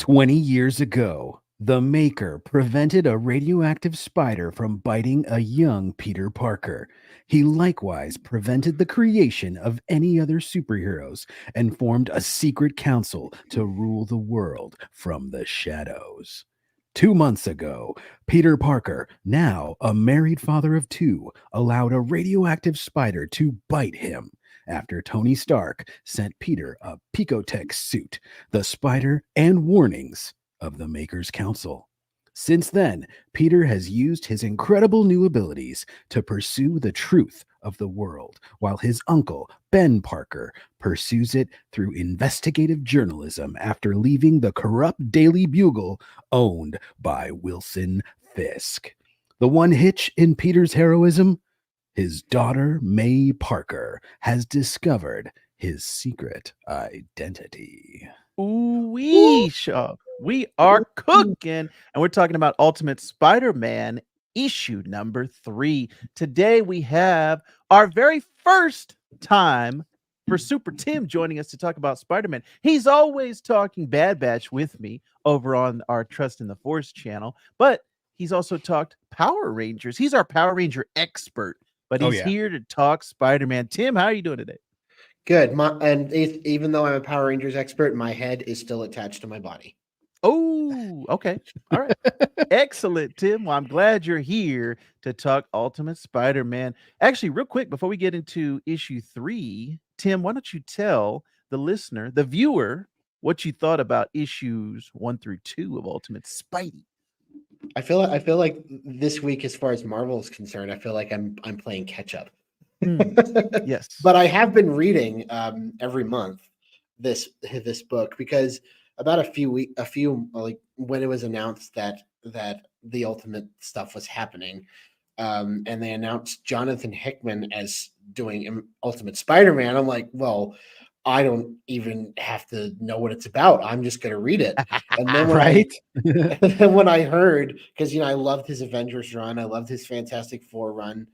20 years ago, the Maker prevented a radioactive spider from biting a young Peter Parker. He likewise prevented the creation of any other superheroes and formed a secret council to rule the world from the shadows. 2 months ago, Peter Parker, now a married father of two, allowed a radioactive spider to bite him after Tony Stark sent Peter a Picotech suit, the spider, and warnings of the Maker's Council. Since then, Peter has used his incredible new abilities to pursue the truth of the world, while his uncle, Ben Parker, pursues it through investigative journalism after leaving the corrupt Daily Bugle owned by Wilson Fisk. The one hitch in Peter's heroism? His daughter, May Parker, has discovered his secret identity. Ooh-wee, Shaw. We are cooking, and we're talking about Ultimate Spider-Man issue number 3. Today we have our very first time for Super Tim joining us to talk about Spider-Man. He's always talking Bad Batch with me over on our Trust in the Force channel, but he's also talked Power Rangers. He's our Power Ranger expert, but he's here to talk Spider-Man. Tim, how are you doing today? Good. Even though I'm a Power Rangers expert, my head is still attached to my body. Oh, okay. All right. Excellent, Tim. Well, I'm glad you're here to talk Ultimate Spider-Man. Actually, real quick, before we get into issue 3, Tim, why don't you tell the listener, the viewer, what you thought about issues 1 through 2 of Ultimate Spidey? I feel like this week, as far as Marvel is concerned, I feel like I'm playing catch up. Yes, but I have been reading every month this book, because about a few like when it was announced that the Ultimate stuff was happening, and they announced Jonathan Hickman as doing Ultimate Spider-Man, I'm like, well, I don't even have to know what it's about. I'm just going to read it. And then when I heard, because I loved his Avengers run, I loved his Fantastic Four run,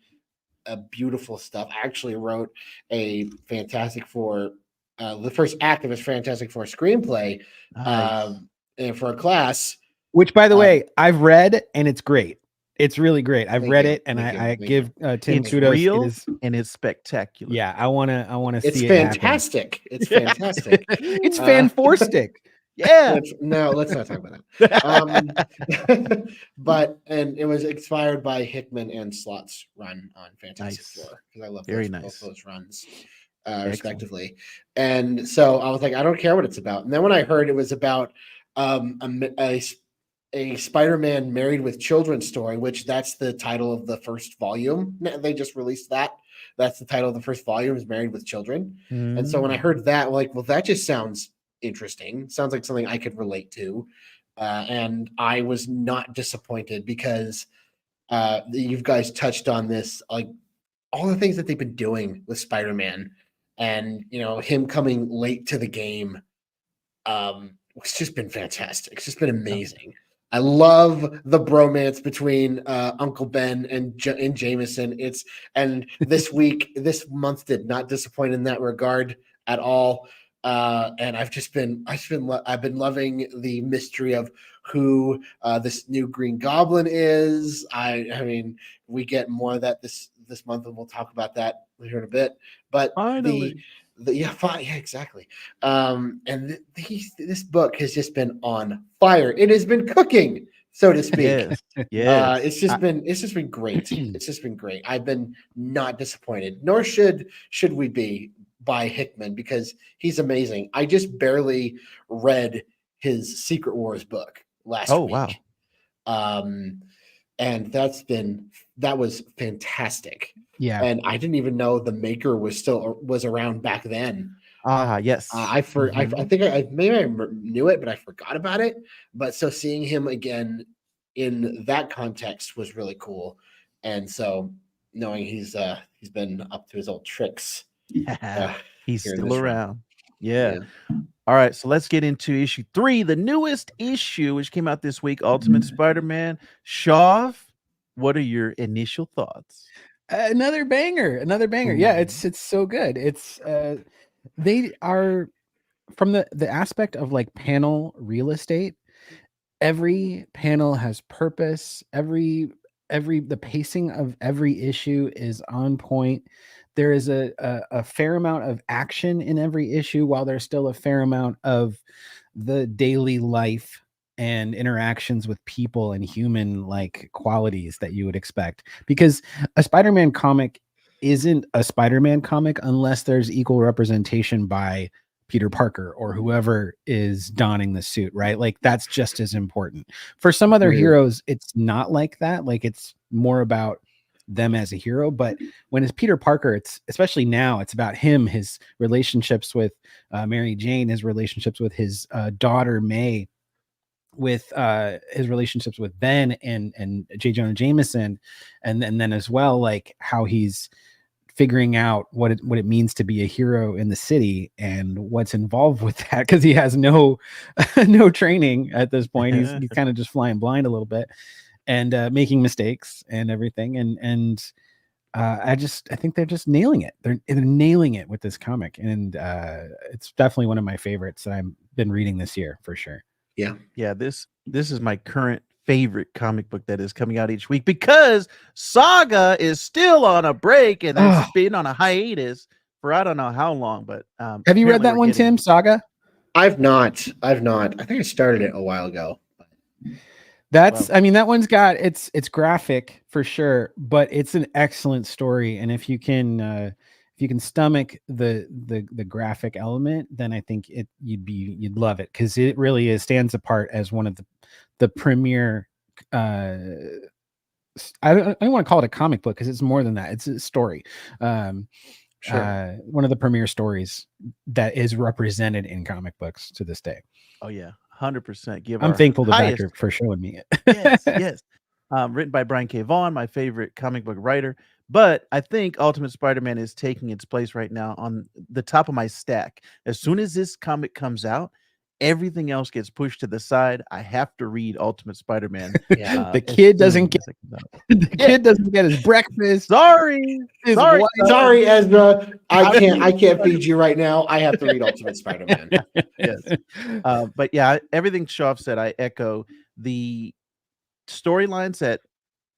beautiful stuff. I actually wrote a Fantastic Four, the first act of his Fantastic Four screenplay, for a class. Which, by the way, I've read, and it's great. It's really great. I've read it, and I give Tim kudos. Real, and it's spectacular. Yeah, I want to see it's it fantastic. Happen. It's fantastic. It's fanforstic. Yeah. Let's not talk about that. But it was inspired by Hickman and Slott's run on Fantastic Four, because I love both those runs, respectively. And so I was like, I don't care what it's about. And then when I heard it was about a Spider-Man married with children story, which that's the title of the first volume. They just released that. That's the title of the first volume, is Married with Children. And so when I heard that, like, well, that just sounds interesting. Sounds like something I could relate to. And I was not disappointed, because you guys touched on this, like all the things that they've been doing with Spider-Man, and him coming late to the game. It's just been fantastic. It's just been amazing. I love the bromance between Uncle Ben and Jameson. And this month did not disappoint in that regard at all. And I've been loving the mystery of who this new Green Goblin is. I mean, we get more of that this month, and we'll talk about that later in a bit. But finally. Exactly. And this book has just been on fire. It has been cooking, so to speak. Yes. It's just been great. It's just been great. I've been not disappointed, nor should we be, by Hickman, because he's amazing. I just barely read his Secret Wars book last week. Wow. And that was fantastic. Yeah. And I didn't even know the Maker was around back then. Yes. I think I knew it, but I forgot about it. But so seeing him again in that context was really cool. And so knowing he's been up to his old tricks. Yeah. He's still around. Yeah. All right, so let's get into issue 3, the newest issue, which came out this week, Ultimate Spider-Man. Shav, what are your initial thoughts? Another banger. Yeah, it's so good. It's they are, from the aspect of like panel real estate, every panel has purpose. The pacing of every issue is on point. There is a fair amount of action in every issue, while there's still a fair amount of the daily life and interactions with people and human like qualities that you would expect, because a Spider-Man comic isn't a Spider-Man comic unless there's equal representation by Peter Parker or whoever is donning the suit, right? Like that's just as important. For some other heroes, it's not like that. Like it's more about them as a hero. But when it's Peter Parker, it's especially now, it's about him, his relationships with Mary Jane, his relationships with his daughter May, with his relationships with Ben and J. Jonah Jameson, and then as well, like how he's figuring out what it means to be a hero in the city and what's involved with that, because he has no no training at this point. He's kind of just flying blind a little bit and making mistakes and everything. And I think they're just nailing it. They're nailing it with this comic, and it's definitely one of my favorites that I've been reading this year for sure. Yeah, this is my current favorite comic book that is coming out each week, because Saga is still on a break and it's been on a hiatus for I don't know how long. But have you read that one, Tim? Saga? I've not. I think I started it a while ago. That's, I mean, that one's got it's graphic for sure, but it's an excellent story. And if you can stomach the graphic element, then I think you'd love it, because it really stands apart as one of the premier. I don't want to call it a comic book, because it's more than that. It's a story. Sure. One of the premier stories that is represented in comic books to this day. Oh yeah, 100%. I'm thankful to Becker for showing me it. Yes. Written by Brian K. Vaughan, my favorite comic book writer. But I think Ultimate Spider-Man is taking its place right now on the top of my stack. As soon as this comic comes out, everything else gets pushed to the side. I have to read Ultimate Spider-Man. The kid doesn't get his breakfast. Sorry, Ezra. I can't feed you right now. I have to read Ultimate Spider-Man. Yes. But yeah, everything Shoff said, I echo. The storylines that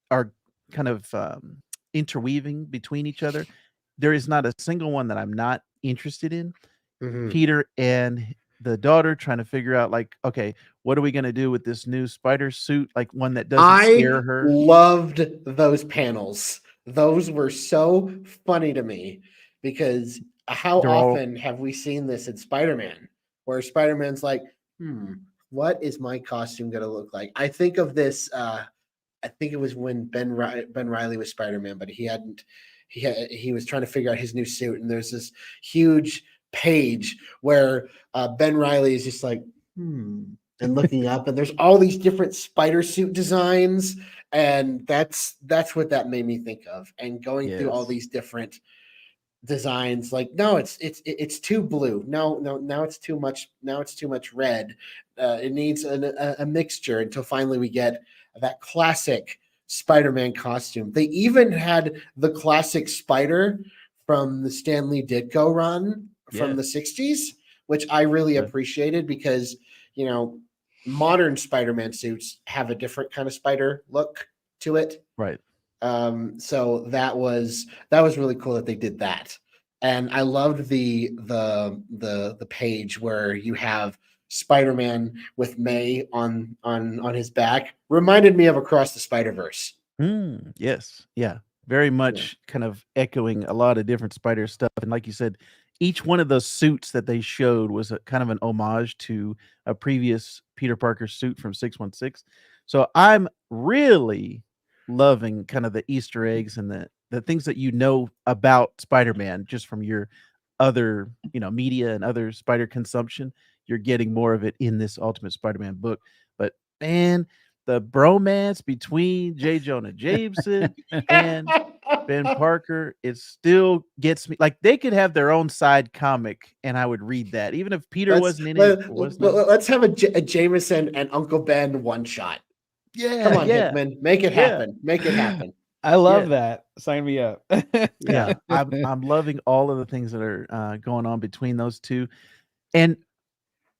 are kind of interweaving between each other, there is not a single one that I'm not interested in. Mhm. Peter and the daughter trying to figure out, like, okay, what are we going to do with this new spider suit, like one that doesn't scare her. Loved those panels. Those were so funny to me, because how often have we seen this in Spider-Man, where Spider-Man's like, what is my costume going to look like? I think of this, I think it was when Ben Reilly was Spider-Man, but he was trying to figure out his new suit, and there's this huge page where Ben Reilly is just like, and looking up, and there's all these different spider suit designs, and that's what that made me think of. And going through all these different designs, like, no, it's too blue. No, now it's too much. Now it's too much red. It needs a mixture until finally we get that classic Spider-Man costume. They even had the classic spider from the Stan Lee Ditko run from the 60s, which I really appreciated, because, modern Spider-Man suits have a different kind of spider look to it. Right. So that was really cool that they did that. And I loved the page where you have Spider-Man with May on his back. Reminded me of Across the Spider-Verse. Yes. Yeah. Very much kind of echoing a lot of different spider stuff. And like you said, each one of those suits that they showed was a kind of an homage to a previous Peter Parker suit from 616. So I'm really loving kind of the Easter eggs and the things that about Spider-Man just from your other, media and other spider consumption. You're getting more of it in this Ultimate Spider-Man book. But man, the bromance between J. Jonah Jameson and Ben Parker, it still gets me. Like, they could have their own side comic, and I would read that, even if Peter wasn't in it. Let's have a Jameson and Uncle Ben one shot. Yeah, come on, Hickman, make it happen. Make it happen. I love that. Sign me up. Yeah, I'm loving all of the things that are going on between those two, and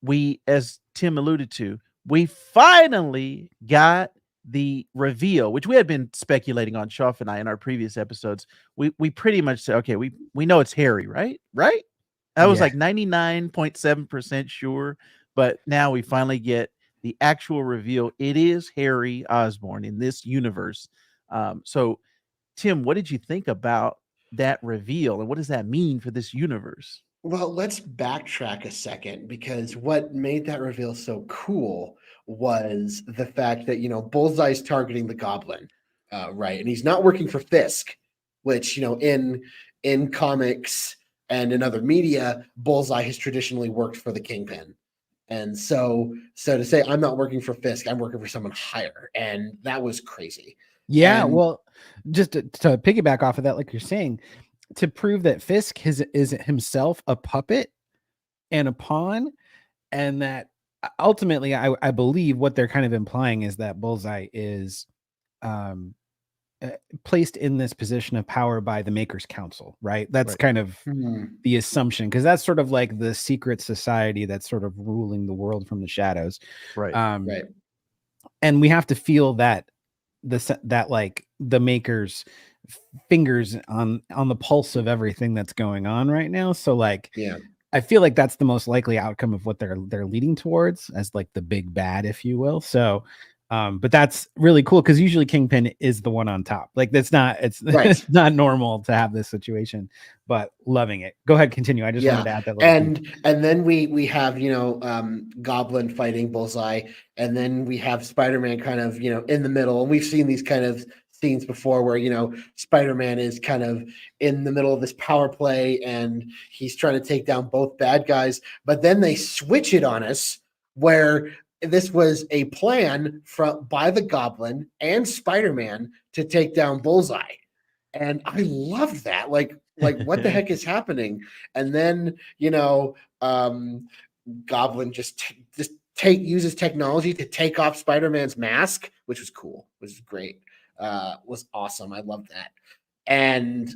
we, as Tim alluded to, we finally got the reveal, which we had been speculating on, Shoff and I, in our previous episodes. We pretty much said, okay, we know it's Harry, right? Right? I was Yeah. like 99.7% sure, but now we finally get the actual reveal. It is Harry Osborn in this universe. So, Tim, what did you think about that reveal, and what does that mean for this universe? Well, let's backtrack a second because what made that reveal so cool was the fact that, Bullseye's targeting the Goblin, right? And he's not working for Fisk, which, in comics and in other media, Bullseye has traditionally worked for the Kingpin. And so to say I'm not working for Fisk, I'm working for someone higher, and that was crazy. Yeah, And well, just to piggyback off of that, like you're saying, to prove that Fisk is himself a puppet and a pawn, and that ultimately, I believe what they're kind of implying is that Bullseye is um, placed in this position of power by the Maker's Council, right? That's Right. kind of hmm, the assumption, because that's sort of like the secret society that's sort of ruling the world from the shadows. Right. right. And we have to feel that that like the Maker's fingers on the pulse of everything that's going on right now. So like Yeah. I feel like that's the most likely outcome of what they're leading towards as like the big bad, if you will. So but that's really cool because usually Kingpin is the one on top. Like it's Right. it's not normal to have this situation, but loving it. Go ahead, continue. I just wanted to add that little piece. And then we have Goblin fighting Bullseye, and then we have Spider-Man kind of in the middle, and we've seen these kind of scenes before where Spider-Man is kind of in the middle of this power play and he's trying to take down both bad guys, but then they switch it on us where this was a plan by the Goblin and Spider-Man to take down Bullseye. And I loved that. Like what the heck is happening? And then, Goblin just uses technology to take off Spider-Man's mask, which was cool, which was great. Was awesome. I loved that. And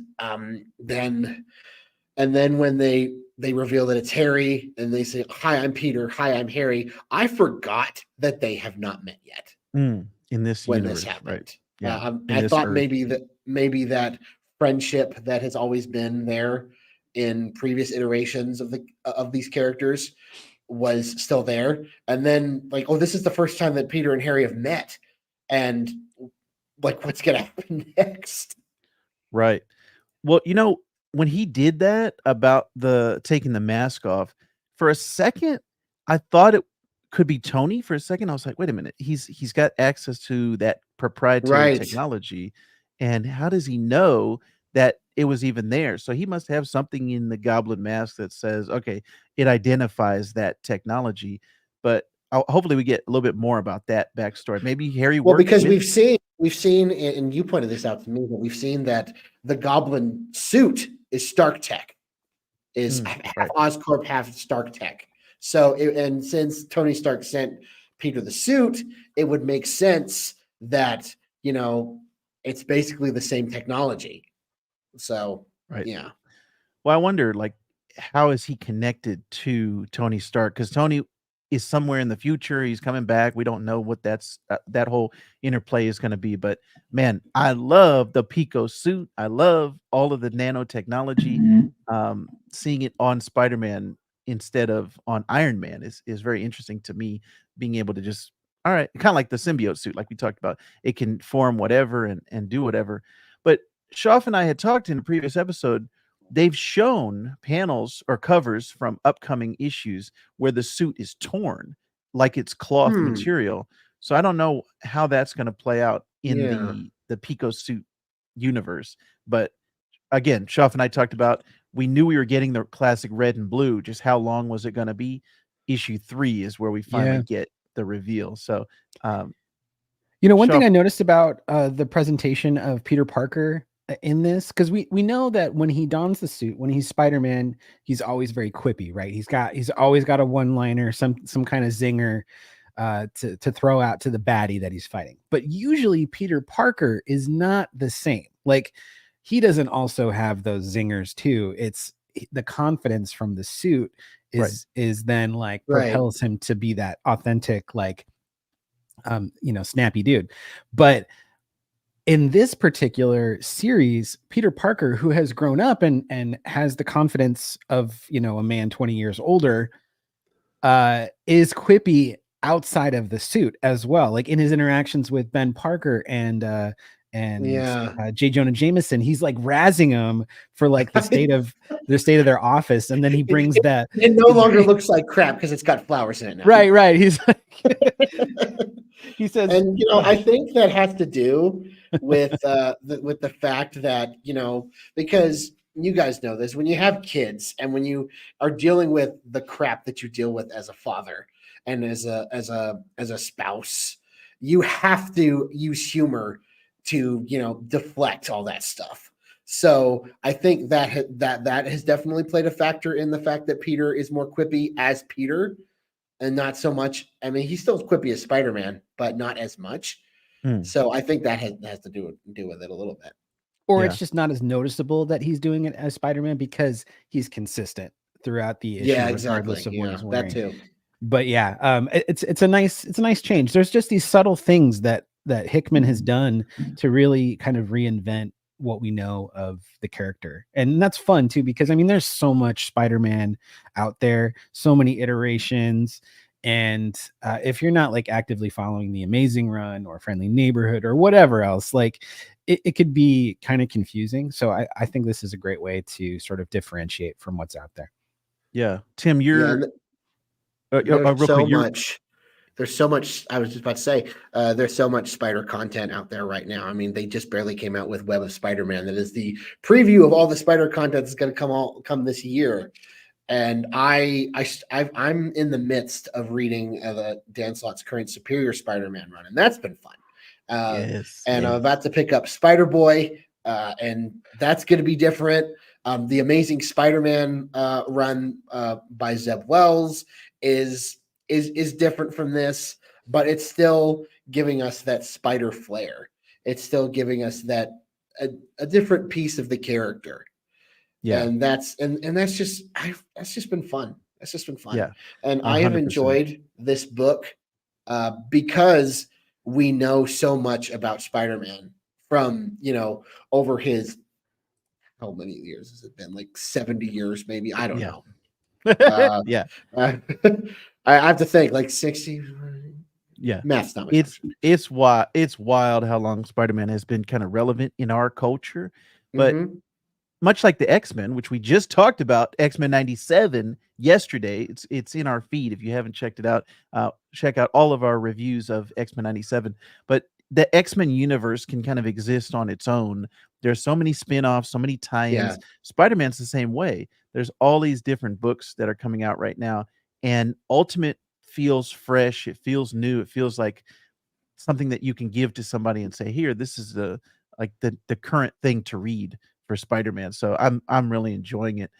then when they reveal that it's Harry and they say, "Hi, I'm Peter. Hi, I'm Harry," I forgot that they have not met yet In this when universe, this happened. right? Yeah. In I this thought Earth. maybe that friendship that has always been there in previous iterations of these characters was still there, and then like, oh, this is the first time that Peter and Harry have met, and like, what's gonna happen next? Right. Well, when he did that about the taking the mask off, for a second, I thought it could be Tony. For a second, I was like, wait a minute, he's got access to that proprietary Right. technology, and how does he know that it was even there? So he must have something in the Goblin mask that says, okay, it identifies that technology. But hopefully, we get a little bit more about that backstory. Maybe Harry Well, worked because with. we've seen, and you pointed this out to me, but we've seen that the Goblin suit is Stark Tech, is half Right. Oscorp, half Stark Tech. So, and since Tony Stark sent Peter the suit, it would make sense that it's basically the same technology. So, Right. yeah, Well, I wonder, like, how is he connected to Tony Stark? Because Tony is somewhere in the future. He's coming back. We don't know what that whole interplay is going to be. But man, I love the Pico suit. I love all of the nanotechnology. Seeing it on Spider Man instead of on Iron Man is very interesting to me. Being able to just, all right, kind of like the symbiote suit, like we talked about, it can form whatever and do whatever. But Schaff and I had talked in a previous episode. They've shown panels or covers from upcoming issues where the suit is torn, like it's cloth Hmm. material. So I don't know how that's going to play out in Yeah. the Pico suit universe. But again, Schaff and I talked about, we knew we were getting the classic red and blue. Just how long was it going to be? Issue 3 is where we finally Yeah. get the reveal. So, One thing Schaff, I noticed about the presentation of Peter Parker in this, because we know that when he dons the suit, when he's Spider-Man, he's always very quippy, right? He's always got a one-liner, some kind of zinger to throw out to the baddie that he's fighting. But usually Peter Parker is not the same. Like he doesn't also have those zingers too. It's the confidence from the suit Right. is then like Right. propels him to be that authentic, like snappy dude. But in this particular series, Peter Parker, who has grown up and has the confidence of, a man 20 years older, is quippy outside of the suit as well. Like in his interactions with Ben Parker and J. Jonah Jameson, he's like razzing him for like the state of their office, and then he brings that. It no longer looks like crap because it's got flowers in it now. Right. He's like, he says, and I think that has to do with the fact that because you guys know this, when you have kids and when you are dealing with the crap that you deal with as a father and as a spouse, you have to use humor to deflect all that stuff. So I think that has definitely played a factor in the fact that Peter is more quippy as Peter and not so much. I mean, he's still quippy as Spider-Man, but not as much. So I think that has to do with it a little bit. Or it's just not as noticeable that he's doing it as Spider-Man because he's consistent throughout the issue, regardless of what he's wearing. That too. But it's a nice change. There's just these subtle things that Hickman has done to really kind of reinvent what we know of the character. And that's fun too, because I mean, there's so much Spider-Man out there, so many iterations. And if you're not like actively following the Amazing Run or Friendly Neighborhood or whatever else, like it could be kind of confusing. So I think this is a great way to sort of differentiate from what's out there. Yeah. Tim, you're there's so much. There's so much. I was just about to say, there's so much Spider content out there right now. I mean, they just barely came out with Web of Spider-Man. That is the preview of all the Spider content that's going to come this year. And I'm in the midst of reading Dan Slott's current Superior Spider-Man run, and that's been fun. I'm about to pick up Spider-Boy, and that's going to be different. The Amazing Spider-Man run by Zeb Wells is different from this, but it's still giving us that Spider flair. It's still giving us that a different piece of the character. Yeah, and that's just been fun. That's just been fun. Yeah, and 100%. I have enjoyed this book because we know so much about Spider-Man from over his how many years has it been? Like 70 years, maybe. I don't know. I have to think like 60. Yeah, math's not. It's wild how long Spider-Man has been kind of relevant in our culture, but. Mm-hmm. Much like the X-Men, which we just talked about, X-Men 97 yesterday. It's in our feed. If you haven't checked it out, check out all of our reviews of X-Men 97. But the X-Men universe can kind of exist on its own. There's so many spin-offs, so many tie-ins. Yeah. Spider-Man's the same way. There's all these different books that are coming out right now. And Ultimate feels fresh. It feels new. It feels like something that you can give to somebody and say, here, this is the current thing to read for Spider-Man. So I'm really enjoying it.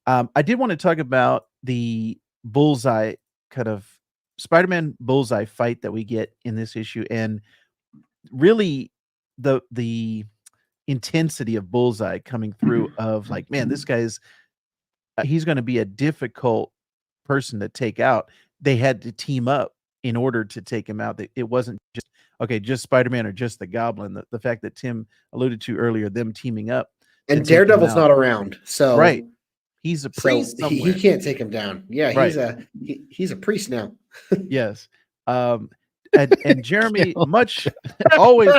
I did want to talk about the Bullseye kind of Spider-Man Bullseye fight that we get in this issue, and really the intensity of Bullseye coming through of like, man, this guy's he's going to be a difficult person to take out. They had to team up in order to take him out. It wasn't just Spider-Man or just the Goblin. The fact that Tim alluded to earlier, them teaming up. And Daredevil's not around, so right. He's a priest. So he can't take him down. Yeah, right. He's a priest now. Yes. And Jeremy always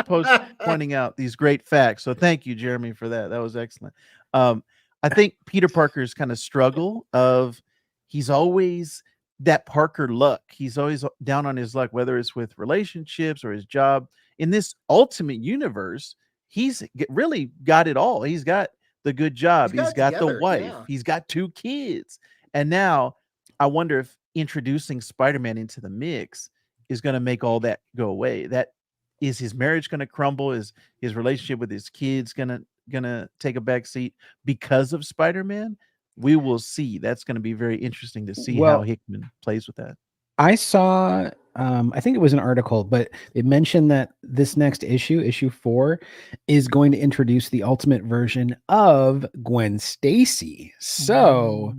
pointing out these great facts. So thank you, Jeremy, for that. That was excellent. I think Peter Parker's kind of struggle of he's always that Parker luck. He's always down on his luck, whether it's with relationships or his job. In this Ultimate universe, he's really got it all. He's got the good job. He's got the wife. Yeah. He's got 2 kids. And now I wonder if introducing Spider-Man into the mix is going to make all that go away. That is his marriage going to crumble? Is his relationship with his kids going to take a back seat because of Spider-Man? We will see. That's going to be very interesting to see how Hickman plays with that. I saw, I think it was an article, but it mentioned that this next issue 4, is going to introduce the Ultimate version of Gwen Stacy. So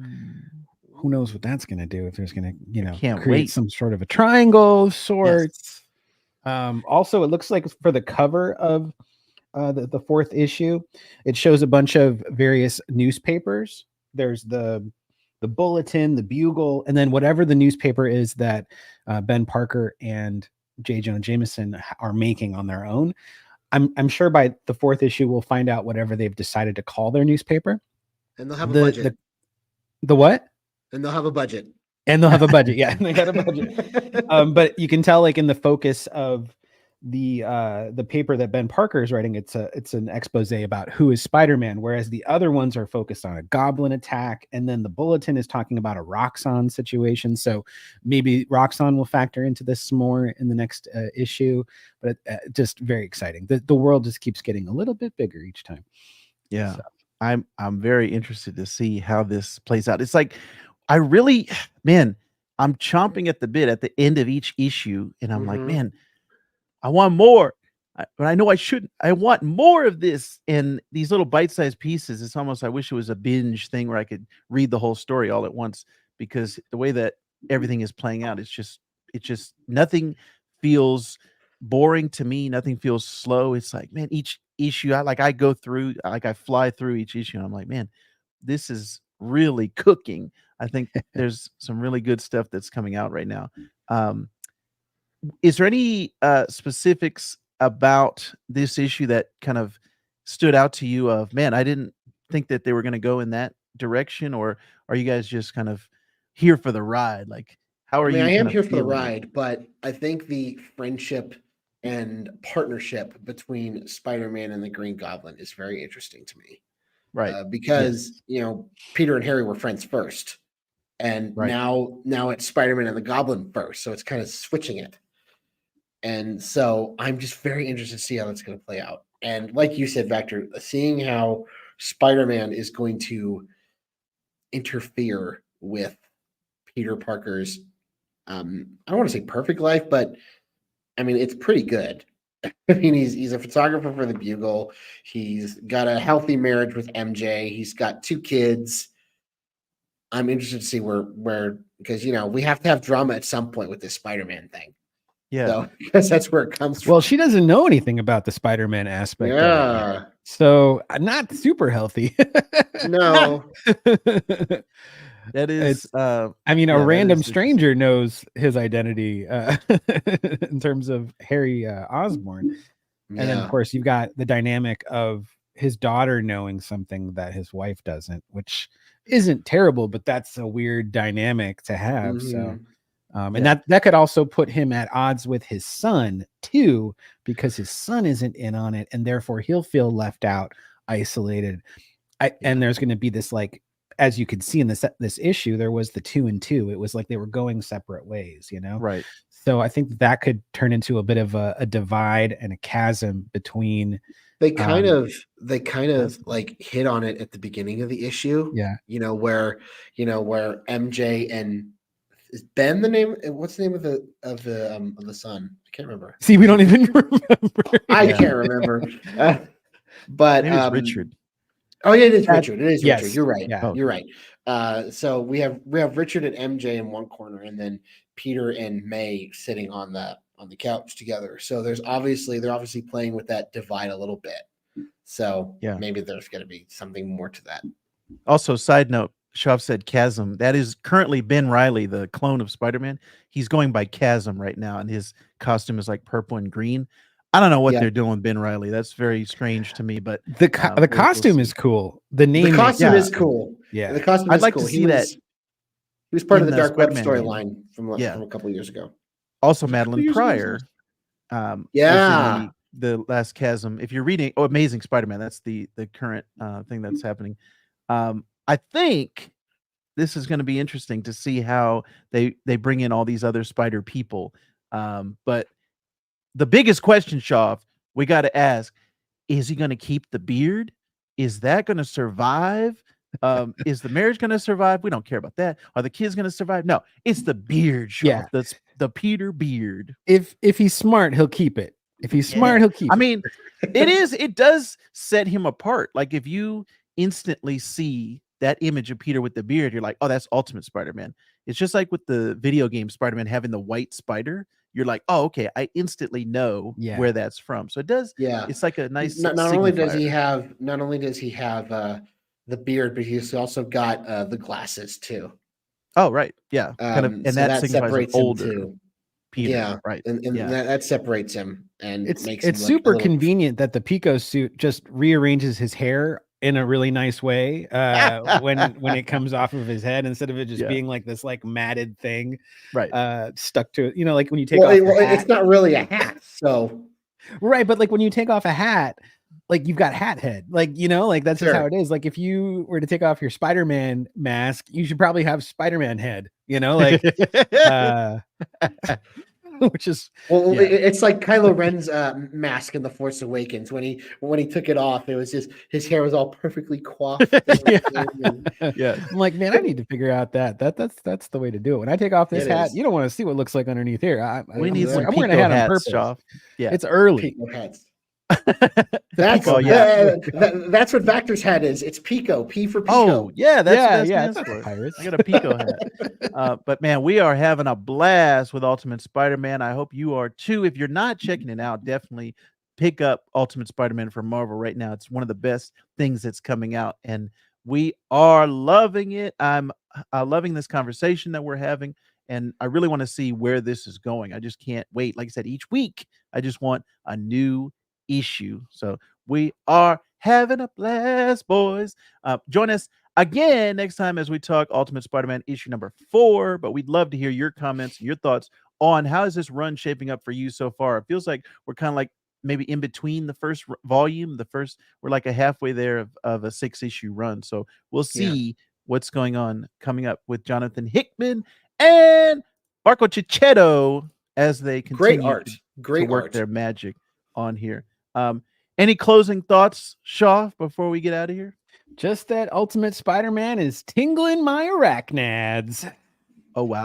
who knows what that's going to do, if there's going to, create some sort of a triangle of sorts. Also, it looks like for the cover of the fourth issue, it shows a bunch of various newspapers. There's the Bulletin, the Bugle, and then whatever the newspaper is that Ben Parker and J. Jonah Jameson are making on their own. I'm sure by the fourth issue we'll find out whatever they've decided to call their newspaper. And they'll have a budget. The what? And they'll have a budget. And they'll have a budget. Yeah, they got a budget. But you can tell, like in the focus of the paper that Ben Parker is writing, it's an expose about who is Spider-Man, whereas the other ones are focused on a Goblin attack, and then the Bulletin is talking about a Roxxon situation. So maybe Roxxon will factor into this some more in the next issue. But just very exciting. The world just keeps getting a little bit bigger each time. Yeah. So. I'm very interested to see how this plays out. It's like I really, man, I'm chomping at the bit at the end of each issue, and I'm like, man, I want more. But I know I shouldn't. I want more of this. And these little bite-sized pieces, it's almost, I wish it was a binge thing where I could read the whole story all at once, because the way that everything is playing out, it's just nothing feels boring to me. Nothing feels slow. It's like, man, each issue, I go through, I fly through each issue, and I'm like, man, this is really cooking. I think there's some really good stuff that's coming out right now. Is there any specifics about this issue that kind of stood out to you of, man, I didn't think that they were going to go in that direction? Or are you guys just kind of here for the ride? Like, how are you? I am here for the ride, but I think the friendship and partnership between Spider-Man and the Green Goblin is very interesting to me. Right. Because, Peter and Harry were friends first. And now it's Spider-Man and the Goblin first. So it's kind of switching it. And so I'm just very interested to see how that's going to play out. And like you said, Vector, seeing how Spider-Man is going to interfere with Peter Parker's, I don't want to say perfect life, but I mean, it's pretty good. I mean, he's a photographer for the Bugle. He's got a healthy marriage with MJ. He's got 2 kids. I'm interested to see where because, we have to have drama at some point with this Spider-Man thing. Yeah. So, because that's where it comes from. Well, she doesn't know anything about the Spider-Man aspect. Yeah. Of it, so not super healthy. No. That is, a random stranger knows his identity in terms of Harry Osborn. And then, of course, you've got the dynamic of his daughter knowing something that his wife doesn't, which isn't terrible, but that's a weird dynamic to have. So, and that could also put him at odds with his son, too, because his son isn't in on it, and therefore he'll feel left out, isolated. And there's going to be this, like, as you could see in this issue, there was the 2 and 2. It was like they were going separate ways, Right. So I think that could turn into a bit of a divide and a chasm between. They kind of like hit on it at the beginning of the issue. Yeah. Where MJ and is Ben the name? What's the name of the son? I can't remember. See, we don't even remember. I can't remember. But maybe it's Richard. Oh yeah, it is Richard. It is yes. Richard. You're right. Yeah. You're right. So we have Richard and MJ in one corner, and then Peter and May sitting on the couch together. So they're obviously playing with that divide a little bit. So maybe there's going to be something more to that. Also, side note, Shaw said Chasm. That is currently Ben Reilly, the clone of Spider-Man. He's going by Chasm right now, and his costume is like purple and green. I don't know what they're doing with Ben Reilly. That's very strange to me, but the costume is cool. The name, the costume is cool. Yeah, the costume. I'd like cool. to see that. He was part of the Dark Web Spider-Man storyline from a couple of years ago. Also, Madeline Pryor. The last Chasm. If you're reading, Amazing Spider-Man, that's the current thing that's happening. I think this is going to be interesting to see how they bring in all these other Spider people. But the biggest question, Shaw, we got to ask, is he going to keep the beard? Is that going to survive? Is the marriage going to survive? We don't care about that. Are the kids going to survive? No, it's the beard, Shaw. Yeah. That's the Peter beard. If he's smart, he'll keep it. If he's smart, he'll keep it. I mean, it does set him apart. Like if you instantly see that image of Peter with the beard, you're like, oh, that's Ultimate Spider-Man. It's just like with the video game Spider-Man having the white spider. you're like, oh, okay, I instantly know Yeah. where that's from. So it does. Yeah. It's like a nice Not only does he signifier. have the beard, but he's also got the glasses too. Oh, right. Yeah. Kind of, and So that that signifies an separates him older too. Peter. Yeah, Right. and Yeah. that separates him and It's makes him it's look a super little. convenient that the Pico suit just rearranges his hair in a really nice way when it comes off of his head, instead of it just Yeah. being like this like matted thing Right. stuck to it. You know, like when you take Well, off your hat. it's not really a hat, so Right, but like when you take off a hat, like you've got hat head. Like, you know, like that's just how Sure. it is. Like if you were to take off your Spider-Man mask, you should probably have Spider-Man head, you know, like which is well, Yeah. it's like Kylo Ren's mask in The Force Awakens when he took it off. It was just his hair was all perfectly coiffed. And Yes. I'm like, man, I need to figure out that's the way to do it. When I take off this It hat, is. you don't want to see what it looks like underneath here. We need some I'm wearing a Pico hat on hats, purpose. Shaw. Yeah. It's early. Pico hats. The That's Pico hat. that's what Vactor's hat is. It's Pico. P for Pico. Oh, yeah, that's what that yeah, stands it's not for. pirates. I got a Pico hat. But man, we are having a blast with Ultimate Spider-Man. I hope you are too. If you're not checking it out, definitely pick up Ultimate Spider-Man from Marvel right now. It's one of the best things that's coming out, and we are loving it. I'm loving this conversation that we're having, and I really want to see where this is going. I just can't wait. Like I said, each week, I just want a new issue. So we are having a blast, boys. Join us again next time as we talk Ultimate Spider-Man issue number 4. But we'd love to hear your comments and your thoughts on how is this run shaping up for you so far. It feels like we're kind of like maybe in between the first volume. We're like a halfway there of a 6-issue run. So we'll see what's going on coming up with Jonathan Hickman and Marco Cicchetto as they Great continue art. Great to work art. their magic on here. Any closing thoughts, Shaw, before we get out of here? Just that Ultimate Spider-Man is tingling my arachnads. Oh, wow.